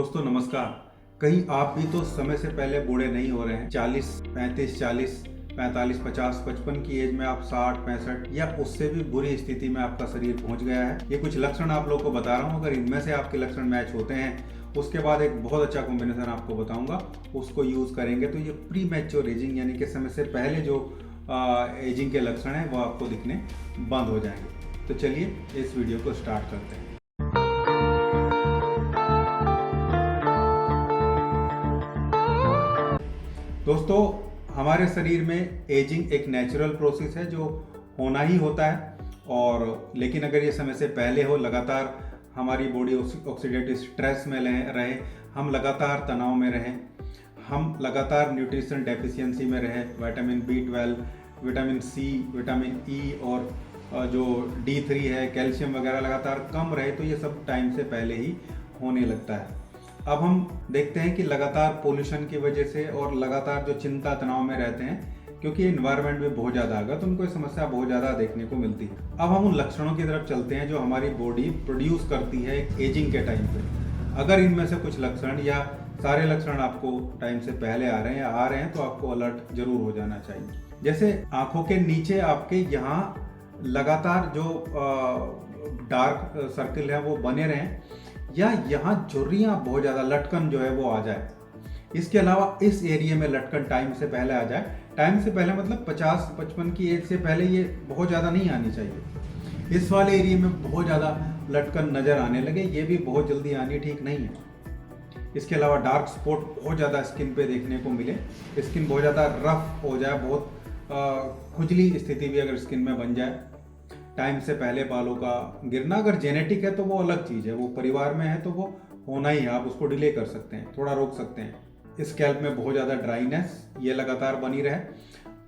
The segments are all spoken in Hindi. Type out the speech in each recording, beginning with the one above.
दोस्तों नमस्कार। कहीं आप भी तो समय से पहले बूढ़े नहीं हो रहे हैं? 40, 35, 40, 45, 50, 55 की एज में आप 60, 65 या उससे भी बुरी स्थिति में आपका शरीर पहुंच गया है। ये कुछ लक्षण आप लोग को बता रहा हूं। अगर इनमें से आपके लक्षण मैच होते हैं, उसके बाद एक बहुत अच्छा कॉम्बिनेशन आपको बताऊंगा, उसको यूज करेंगे तो ये प्री मैच्योर एजिंग यानी कि समय से पहले जो एजिंग के लक्षण हैं वो आपको दिखने बंद हो जाएंगे। तो चलिए इस वीडियो को स्टार्ट करते हैं। दोस्तों, हमारे शरीर में एजिंग एक नेचुरल प्रोसेस है जो होना ही होता है। और लेकिन अगर ये समय से पहले हो, लगातार हमारी बॉडी ऑक्सीडेटिव स्ट्रेस में रहे, हम लगातार तनाव में रहें, हम लगातार न्यूट्रिशन डेफिशिएंसी में रहें, vitamin B12, vitamin C, vitamin E और जो D3 है, कैल्शियम वगैरह लगातार कम रहे, तो ये सब टाइम से पहले ही होने लगता है। अब हम देखते हैं कि लगातार पोल्यूशन की वजह से और लगातार जो चिंता तनाव में रहते हैं, क्योंकि इन्वायरमेंट भी बहुत ज़्यादा आ गया, तो उनको ये समस्या बहुत ज़्यादा देखने को मिलती है। अब हम उन लक्षणों की तरफ चलते हैं जो हमारी बॉडी प्रोड्यूस करती है एजिंग के टाइम पे। अगर इनमें से कुछ लक्षण या सारे लक्षण आपको टाइम से पहले आ रहे हैं तो आपको अलर्ट जरूर हो जाना चाहिए। जैसे आंखों के नीचे आपके यहाँ लगातार जो डार्क सर्किल है वो बने रहें, या यहाँ झुर्रियाँ बहुत ज़्यादा लटकन जो है वो आ जाए। इसके अलावा इस एरिया में लटकन टाइम से पहले आ जाए। टाइम से पहले मतलब 50-55 की एज से पहले ये बहुत ज़्यादा नहीं आनी चाहिए। इस वाले एरिया में बहुत ज़्यादा लटकन नज़र आने लगे, ये भी बहुत जल्दी आनी ठीक नहीं है। इसके अलावा डार्क स्पॉट बहुत ज़्यादा स्किन पे देखने को मिले, स्किन बहुत ज़्यादा रफ हो जाए, बहुत खुजली स्थिति भी अगर स्किन में बन जाए, टाइम से पहले बालों का गिरना। अगर जेनेटिक है तो वो अलग चीज़ है, वो परिवार में है तो वो होना ही है, आप उसको डिले कर सकते हैं, थोड़ा रोक सकते हैं। स्कैल्प में बहुत ज़्यादा ड्राइनेस ये लगातार बनी रहे,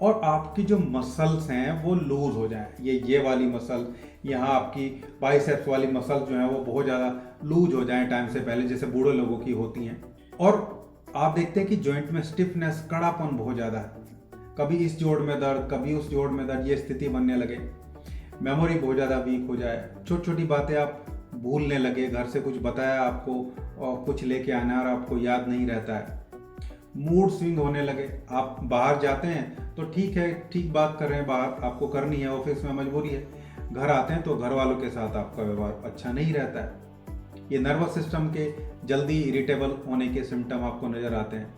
और आपकी जो मसल्स हैं वो लूज हो जाए। ये वाली मसल, यहाँ आपकी बाइसेप्स वाली मसल जो है वो बहुत ज़्यादा लूज हो जाए टाइम से पहले, जैसे बूढ़े लोगों की होती हैं। और आप देखते हैं कि जॉइंट में स्टिफनेस, कड़ापन बहुत ज़्यादा है, कभी इस जोड़ में दर्द, कभी उस जोड़ में दर्द, ये स्थिति बनने लगे। मेमोरी बहुत ज़्यादा वीक हो जाए, छोटी छोटी बातें आप भूलने लगे, घर से कुछ बताया आपको और कुछ लेके आना और आपको याद नहीं रहता है। मूड स्विंग होने लगे, आप बाहर जाते हैं तो ठीक है, ठीक बात कर रहे हैं, बाहर आपको करनी है, ऑफिस में मजबूरी है, घर आते हैं तो घर वालों के साथ आपका व्यवहार अच्छा नहीं रहता है। ये नर्वस सिस्टम के जल्दी इरिटेबल होने के सिम्टम आपको नज़र आते हैं।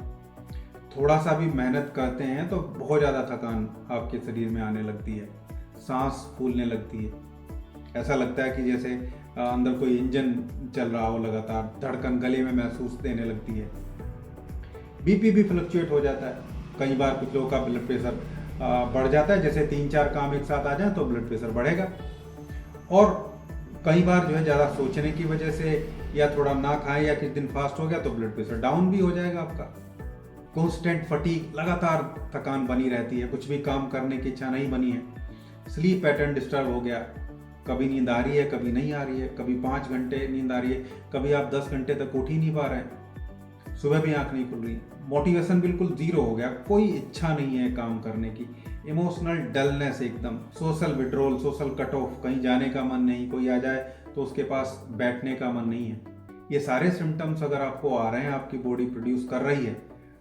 थोड़ा सा भी मेहनत करते हैं तो बहुत ज़्यादा थकान आपके शरीर में आने लगती है, सांस फूलने लगती है, ऐसा लगता है कि जैसे अंदर कोई इंजन चल रहा हो, लगातार धड़कन गले में महसूस देने लगती है। बीपी भी फ्लक्चुएट हो जाता है, कई बार कुछ लोगों का ब्लड प्रेशर बढ़ जाता है, जैसे 3-4 काम एक साथ आ जाए तो ब्लड प्रेशर बढ़ेगा। और कई बार जो है ज़्यादा सोचने की वजह से, या थोड़ा ना खाएं या किस दिन फास्ट हो गया तो ब्लड प्रेशर डाउन भी हो जाएगा आपका। कॉन्स्टेंट फटीग, लगातार थकान बनी रहती है, कुछ भी काम करने की इच्छा नहीं बनी है। स्लीप पैटर्न डिस्टर्ब हो गया, कभी नींद आ रही है, कभी नहीं आ रही है, कभी 5 घंटे नींद आ रही है, कभी आप 10 घंटे तक उठ ही नहीं पा रहे हैं, सुबह भी आंख नहीं खुल रही, मोटिवेशन बिल्कुल जीरो हो गया, कोई इच्छा नहीं है काम करने की, इमोशनल डलनेस एकदम, social withdrawal, social cut off, कहीं जाने का मन नहीं, कोई आ जाए तो उसके पास बैठने का मन नहीं है। ये सारे सिम्टम्स अगर आपको आ रहे हैं, आपकी बॉडी प्रोड्यूस कर रही है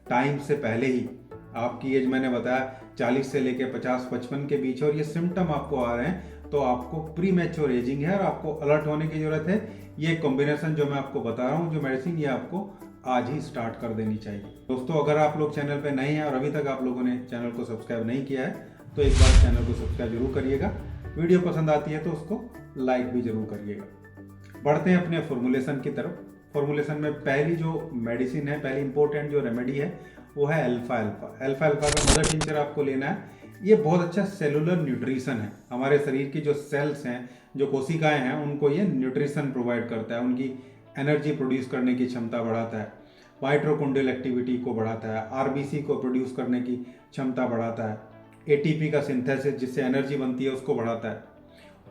टाइम से पहले ही, आपकी एज मैंने बताया 40 से लेकर 50-55 के बीच, और ये सिम्टम आपको आ रहे हैं तो आपको प्री मैच्योर एजिंग है और आपको अलर्ट होने की जरूरत है। ये कॉम्बिनेशन जो मैं आपको बता रहा हूँ, जो मेडिसिन, ये आपको आज ही स्टार्ट कर देनी चाहिए। दोस्तों, अगर आप लोग चैनल पे नए हैं और अभी तक आप लोगों ने चैनल को सब्सक्राइब नहीं किया है तो एक बार चैनल को सब्सक्राइब जरूर करिएगा। वीडियो पसंद आती है तो उसको लाइक भी जरूर करिएगा। बढ़ते हैं अपने फॉर्मुलेशन की तरफ। फॉर्मुलेशन में पहली जो मेडिसिन है, पहली इंपॉर्टेंट जो रेमेडी है वो है अल्फा अल्फा। अल्फा अल्फा का मदर टिंचर आपको लेना है। ये बहुत अच्छा सेलुलर न्यूट्रिशन है, हमारे शरीर की जो सेल्स हैं, जो कोशिकाएं हैं, उनको ये न्यूट्रिशन प्रोवाइड करता है, उनकी एनर्जी प्रोड्यूस करने की क्षमता बढ़ाता है, माइटोकॉन्ड्रियल एक्टिविटी को बढ़ाता है, आरबीसी को प्रोड्यूस करने की क्षमता बढ़ाता है, एटीपी का सिंथेसिस जिससे एनर्जी बनती है उसको बढ़ाता है,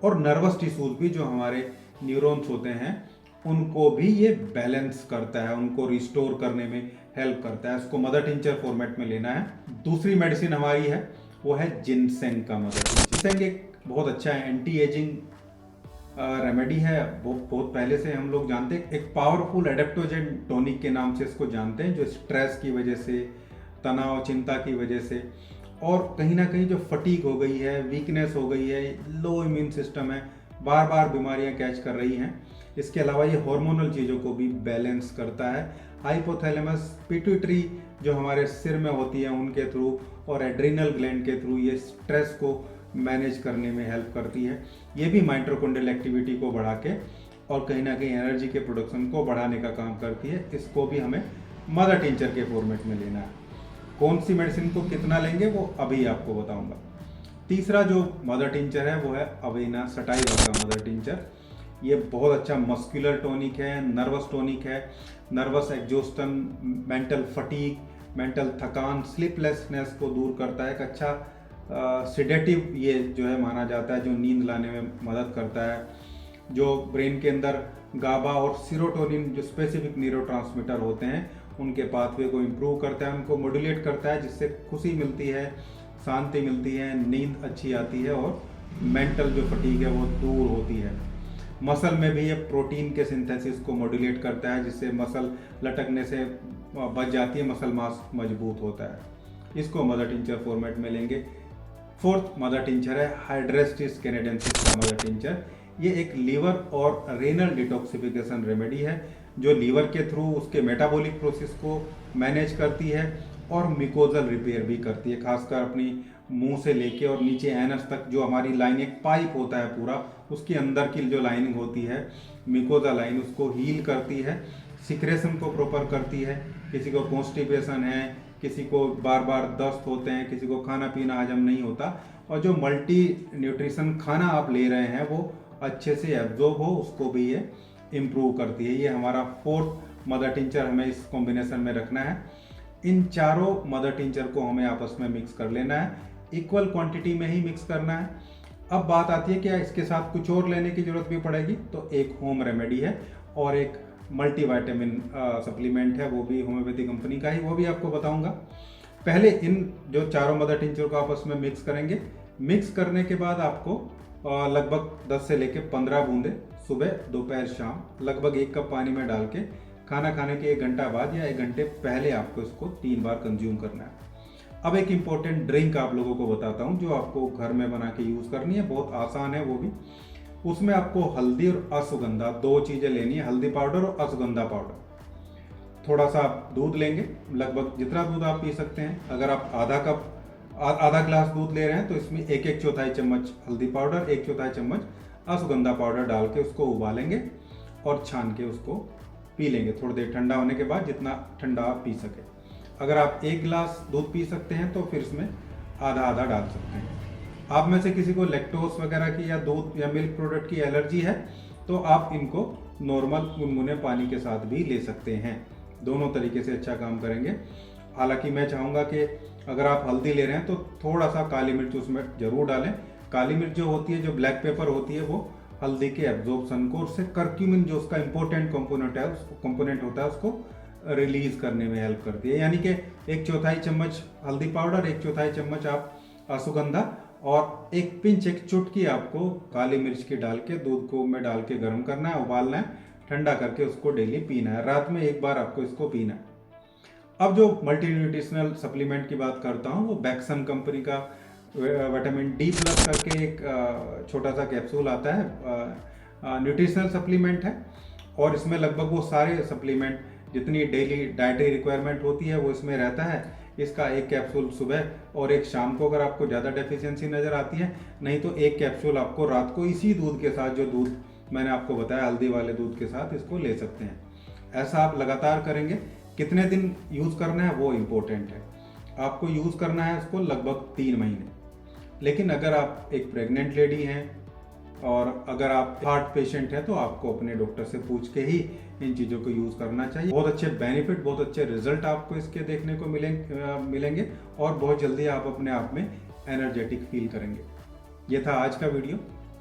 और नर्वस टिश्यूज भी जो हमारे न्यूरॉन्स होते हैं उनको भी ये बैलेंस करता है, उनको रिस्टोर करने में हेल्प करता है। इसको मदर टिंचर फॉर्मेट में लेना है। दूसरी मेडिसिन हमारी है वो है जिनसेंग का मदर टिंचर। जिनसेंग एक बहुत अच्छा एंटी एजिंग रेमेडी है, वो बहुत पहले से हम लोग जानते हैं। एक पावरफुल एडेप्टोजेन टॉनिक के नाम से इसको जानते हैं, जो स्ट्रेस की वजह से, तनाव, चिंता की वजह से, और कहीं ना कहीं जो फटीग हो गई है, वीकनेस हो गई है, लो इम्यून सिस्टम है, बार बार बीमारियां कैच कर रही हैं। इसके अलावा ये हार्मोनल चीज़ों को भी बैलेंस करता है। हाइपोथैलेमस, पिट्यूटरी जो हमारे सिर में होती है उनके थ्रू, और एड्रिनल ग्लैंड के थ्रू ये स्ट्रेस को मैनेज करने में हेल्प करती है। ये भी माइटोकॉन्ड्रियल एक्टिविटी को बढ़ा के और कहीं ना कहीं एनर्जी के प्रोडक्शन को बढ़ाने का काम करती है। इसको भी हमें मदर टिंचर के फॉर्मेट में लेना है। कौन सी मेडिसिन को कितना लेंगे वो अभी आपको बताऊंगा। तीसरा जो मदर टिंचर है वो है अवेना सटाइवा का मदर टिंचर। ये बहुत अच्छा मस्कुलर टॉनिक है, नर्वस टॉनिक है। Nervous exhaustion, mental fatigue, mental थकान, स्लीपलेसनेस को दूर करता है। एक अच्छा सिडेटिव ये जो है माना जाता है, जो नींद लाने में मदद करता है। जो ब्रेन के अंदर गाबा और सीरोटोनिन जो स्पेसिफिक न्यूरोट्रांसमीटर होते हैं उनके पाथवे को इम्प्रूव करता है, उनको मॉड्यूलेट करता है, जिससे खुशी मिलती है, शांति मिलती है, नींद अच्छी आती है और मेंटल जो फटीग है वो दूर होती है। मसल में भी ये प्रोटीन के सिंथेसिस को मॉड्यूलेट करता है, जिससे मसल लटकने से बच जाती है, मसल मास मजबूत होता है। इसको मदर टिंचर फॉर्मेट में लेंगे। फोर्थ मदर टिंचर है हाइड्रेस्टिस कैनेडेंसिस का मदर टिंचर। ये एक लीवर और रेनल डिटॉक्सिफिकेशन रेमेडी है, जो लीवर के थ्रू उसके मेटाबॉलिक प्रोसेस को मैनेज करती है और मिकोजल रिपेयर भी करती है। खासकर अपनी मुंह से लेके और नीचे एनस तक जो हमारी लाइन, एक पाइप होता है पूरा, उसके अंदर की जो लाइनिंग होती है मिकोजा लाइन, उसको हील करती है, सिक्रेशन को प्रॉपर करती है। किसी को कॉन्स्टिपेशन है, किसी को बार बार दस्त होते हैं, किसी को खाना पीना हजम नहीं होता, और जो मल्टी न्यूट्रिशन खाना आप ले रहे हैं वो अच्छे से एब्जॉर्ब हो, उसको भी ये इम्प्रूव करती है। ये हमारा फोर्थ मदर टिंचर हमें इस कॉम्बिनेशन में रखना है। इन चारों मदर टिंचर को हमें आपस में मिक्स कर लेना है, इक्वल क्वांटिटी में ही मिक्स करना है। अब बात आती है कि इसके साथ कुछ और लेने की जरूरत भी पड़ेगी, तो एक होम रेमेडी है और एक मल्टीविटामिन सप्लीमेंट है, वो भी होम्योपैथी कंपनी का ही, वो भी आपको बताऊंगा। पहले इन जो चारों मदर टिंचर को आपस में मिक्स करेंगे। मिक्स करने के बाद आपको लगभग 10 से लेकर 15 बूंदे सुबह, दोपहर, शाम लगभग 1 कप पानी में डाल के खाना खाने के 1 घंटा बाद या 1 घंटे पहले आपको इसको 3 बार कंज्यूम करना है। अब एक इम्पोर्टेंट ड्रिंक आप लोगों को बताता हूँ जो आपको घर में बना के यूज़ करनी है, बहुत आसान है वो भी। उसमें आपको हल्दी और अश्वगंधा 2 चीज़ें लेनी है, हल्दी पाउडर और अश्वगंधा पाउडर। थोड़ा सा आप दूध लेंगे, लगभग जितना दूध आप पी सकते हैं। अगर आप आधा ग्लास दूध ले रहे हैं तो इसमें 1 चौथाई चम्मच हल्दी पाउडर, 1 चौथाई चम्मच अश्वगंधा पाउडर डाल के उसको उबालेंगे और छान के उसको पी लेंगे थोड़ी देर ठंडा होने के बाद, जितना ठंडा आप पी सके। अगर आप 1 गिलास दूध पी सकते हैं तो फिर इसमें आधा आधा डाल सकते हैं। आप में से किसी को लैक्टोज वगैरह की या दूध या मिल्क प्रोडक्ट की एलर्जी है तो आप इनको नॉर्मल गुनगुने पानी के साथ भी ले सकते हैं। दोनों तरीके से अच्छा काम करेंगे। हालांकि मैं चाहूँगा कि अगर आप हल्दी ले रहे हैं तो थोड़ा सा काली मिर्च उसमें ज़रूर डालें। काली मिर्च जो होती है, जो ब्लैक पेपर होती है, वो हल्दी के एब्जॉर्प्शन को, उससे कर्क्यूमिन जो उसका इंपॉर्टेंट कंपोनेंट होता है उसको रिलीज करने में हेल्प करती है। यानी कि 1 चौथाई चम्मच हल्दी पाउडर, 1 चौथाई चम्मच आप अश्वगंधा और एक पिंच, एक चुटकी आपको काली मिर्च की डाल के दूध को में डाल के गर्म करना है, उबालना है, ठंडा करके उसको डेली पीना है। रात में 1 बार आपको इसको पीना है। अब जो मल्टी न्यूट्रिशनल सप्लीमेंट की बात करता हूँ वो बैक्सन कंपनी का विटामिन डी प्लस करके एक छोटा सा कैप्सूल आता है, न्यूट्रिशनल सप्लीमेंट है। और इसमें लगभग वो सारे सप्लीमेंट जितनी डेली डाइटरी रिक्वायरमेंट होती है वो इसमें रहता है। इसका 1 कैप्सूल सुबह और 1 शाम को अगर आपको ज़्यादा डेफिशिएंसी नज़र आती है, नहीं तो 1 कैप्सूल आपको रात को इसी दूध के साथ, जो दूध मैंने आपको बताया हल्दी वाले दूध के साथ, इसको ले सकते हैं। ऐसा आप लगातार करेंगे। कितने दिन यूज़ करना है वो इम्पोर्टेंट है। आपको यूज़ करना है उसको लगभग 3 महीने। लेकिन अगर आप एक प्रेग्नेंट लेडी हैं और अगर आप हार्ट पेशेंट हैं तो आपको अपने डॉक्टर से पूछ के ही इन चीज़ों को यूज़ करना चाहिए। बहुत अच्छे बेनिफिट, बहुत अच्छे रिजल्ट आपको इसके देखने को मिलेंगे और बहुत जल्दी आप अपने आप में एनर्जेटिक फील करेंगे। ये था आज का वीडियो।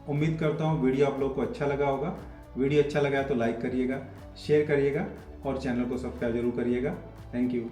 उम्मीद करता हूँ वीडियो आप लोग को अच्छा लगा होगा। वीडियो अच्छा लगा है तो लाइक करिएगा, शेयर करिएगा और चैनल को सब्सक्राइब जरूर करिएगा। Thank you.